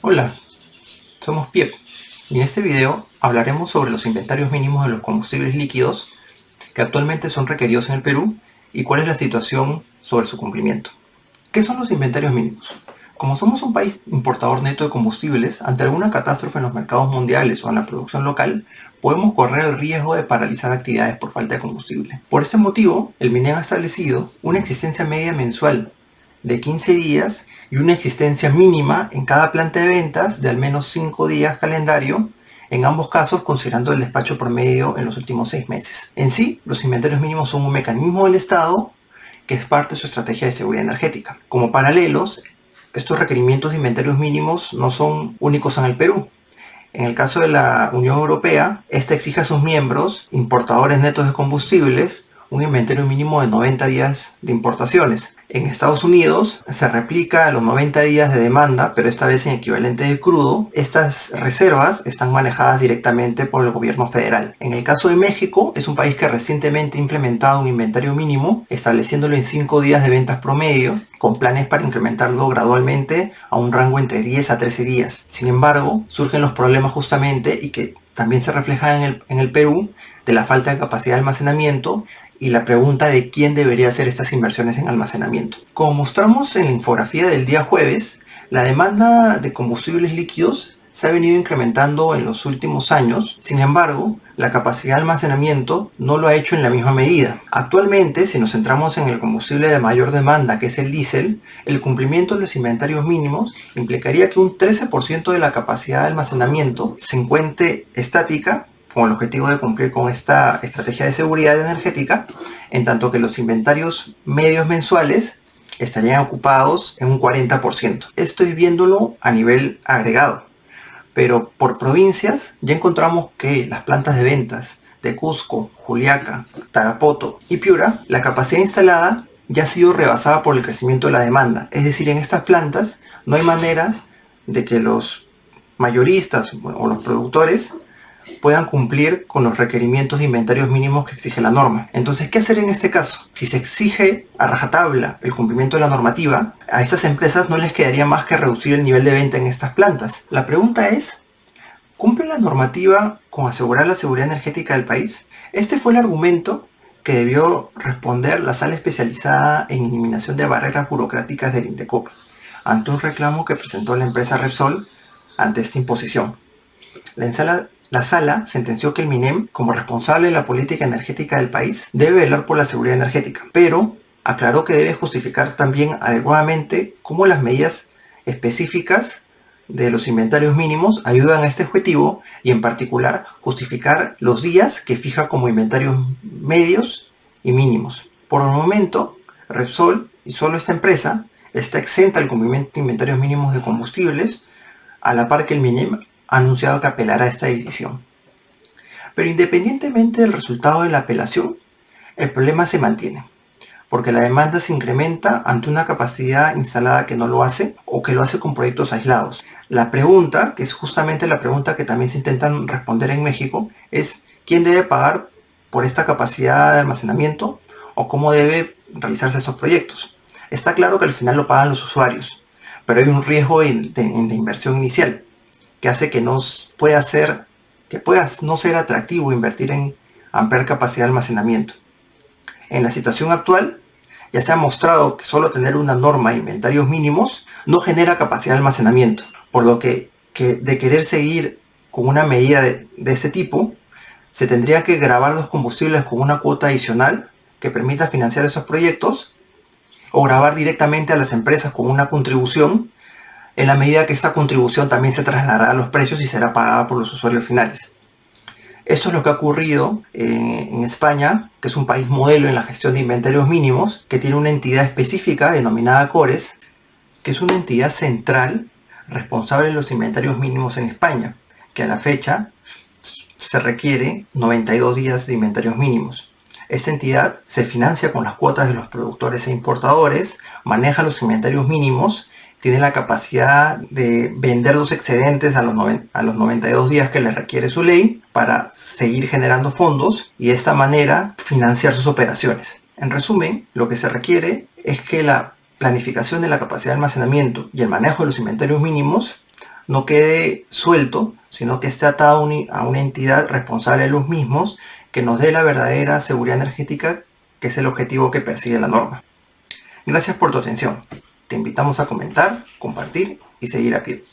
Hola, somos Piep y en este video hablaremos sobre los inventarios mínimos de los combustibles líquidos que actualmente son requeridos en el Perú y cuál es la situación sobre su cumplimiento. ¿Qué son los inventarios mínimos? Como somos un país importador neto de combustibles, ante alguna catástrofe en los mercados mundiales o en la producción local, podemos correr el riesgo de paralizar actividades por falta de combustible. Por este motivo, el MINEM ha establecido una existencia media mensual de 15 días y una existencia mínima en cada planta de ventas de al menos 5 días calendario, en ambos casos considerando el despacho promedio en los últimos 6 meses. En sí, los inventarios mínimos son un mecanismo del Estado que es parte de su estrategia de seguridad energética. Como paralelos, estos requerimientos de inventarios mínimos no son únicos en el Perú. En el caso de la Unión Europea, esta exige a sus miembros, importadores netos de combustibles, un inventario mínimo de 90 días de importaciones. En Estados Unidos se replica a los 90 días de demanda, pero esta vez en equivalente de crudo. Estas reservas están manejadas directamente por el gobierno federal. En el caso de México, es un país que recientemente ha implementado un inventario mínimo, estableciéndolo en 5 días de ventas promedio, con planes para incrementarlo gradualmente a un rango entre 10 a 13 días. Sin embargo, surgen los problemas justamente y que también se refleja en el Perú, de la falta de capacidad de almacenamiento y la pregunta de quién debería hacer estas inversiones en almacenamiento. Como mostramos en la infografía del día jueves, la demanda de combustibles líquidos se ha venido incrementando en los últimos años. Sin embargo, la capacidad de almacenamiento no lo ha hecho en la misma medida. Actualmente, si nos centramos en el combustible de mayor demanda, que es el diésel, el cumplimiento de los inventarios mínimos implicaría que un 13% de la capacidad de almacenamiento se encuentre estática, con el objetivo de cumplir con esta estrategia de seguridad energética, en tanto que los inventarios medios mensuales estarían ocupados en un 40%. Estoy viéndolo a nivel agregado, pero por provincias ya encontramos que las plantas de ventas de Cusco, Juliaca, Tarapoto y Piura, la capacidad instalada ya ha sido rebasada por el crecimiento de la demanda. Es decir, en estas plantas no hay manera de que los mayoristas o los productores puedan cumplir con los requerimientos de inventarios mínimos que exige la norma. Entonces, ¿qué hacer en este caso? Si se exige a rajatabla el cumplimiento de la normativa, a estas empresas no les quedaría más que reducir el nivel de venta en estas plantas. La pregunta es, ¿cumple la normativa con asegurar la seguridad energética del país? Este fue el argumento que debió responder la sala especializada en eliminación de barreras burocráticas del INDECOP, ante un reclamo que presentó la empresa Repsol ante esta imposición. La sala sentenció que el MINEM, como responsable de la política energética del país, debe velar por la seguridad energética, pero aclaró que debe justificar también adecuadamente cómo las medidas específicas de los inventarios mínimos ayudan a este objetivo y en particular justificar los días que fija como inventarios medios y mínimos. Por el momento, Repsol y solo esta empresa está exenta al cumplimiento de inventarios mínimos de combustibles, a la par que el MINEM ha anunciado que apelará a esta decisión. Pero independientemente del resultado de la apelación, el problema se mantiene, porque la demanda se incrementa ante una capacidad instalada que no lo hace o que lo hace con proyectos aislados. La pregunta, que es justamente la pregunta que también se intentan responder en México, es ¿quién debe pagar por esta capacidad de almacenamiento o cómo debe realizarse estos proyectos? Está claro que al final lo pagan los usuarios, pero hay un riesgo en la inversión inicial, que hace que pueda no ser atractivo invertir en ampliar capacidad de almacenamiento. En la situación actual, ya se ha mostrado que solo tener una norma de inventarios mínimos no genera capacidad de almacenamiento, por lo que de querer seguir con una medida de este tipo, se tendría que gravar los combustibles con una cuota adicional que permita financiar esos proyectos, o grabar directamente a las empresas con una contribución, en la medida que esta contribución también se trasladará a los precios y será pagada por los usuarios finales. Esto es lo que ha ocurrido en España, que es un país modelo en la gestión de inventarios mínimos, que tiene una entidad específica denominada CORES, que es una entidad central responsable de los inventarios mínimos en España, que a la fecha se requiere 92 días de inventarios mínimos. Esta entidad se financia con las cuotas de los productores e importadores, maneja los inventarios mínimos, tiene la capacidad de vender los excedentes a los 92 días que le requiere su ley para seguir generando fondos y de esta manera financiar sus operaciones. En resumen, lo que se requiere es que la planificación de la capacidad de almacenamiento y el manejo de los inventarios mínimos no quede suelto, sino que esté atado a una entidad responsable de los mismos que nos dé la verdadera seguridad energética, que es el objetivo que persigue la norma. Gracias por tu atención. Te invitamos a comentar, compartir y seguir a pie.